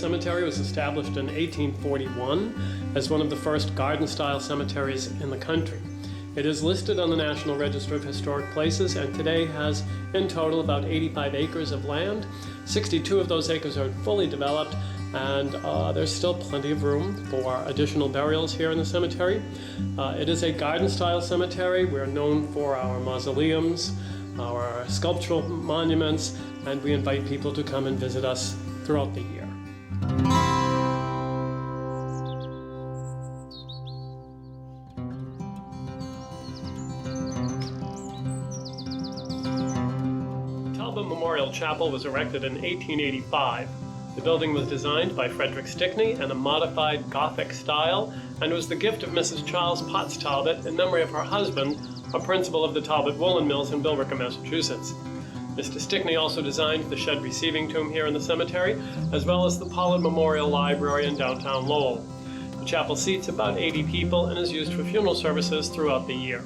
Cemetery was established in 1841 as one of the first garden-style cemeteries in the country. It is listed on the National Register of Historic Places and today has in total about 85 acres of land. 62 of those acres are fully developed, and there's still plenty of room for additional burials here in the cemetery. It is a garden-style cemetery. We're known for our mausoleums, our sculptural monuments, and we invite people to come and visit us throughout the year. Talbot Memorial Chapel was erected in 1885. The building was designed by Frederick Stickney in a modified Gothic style and was the gift of Mrs. Charles Potts Talbot in memory of her husband, a principal of the Talbot Woolen Mills in Billerica, Massachusetts. Mr. Stickney also designed the shed receiving tomb here in the cemetery, as well as the Talbot Memorial Library in downtown Lowell. The chapel seats about 80 people and is used for funeral services throughout the year.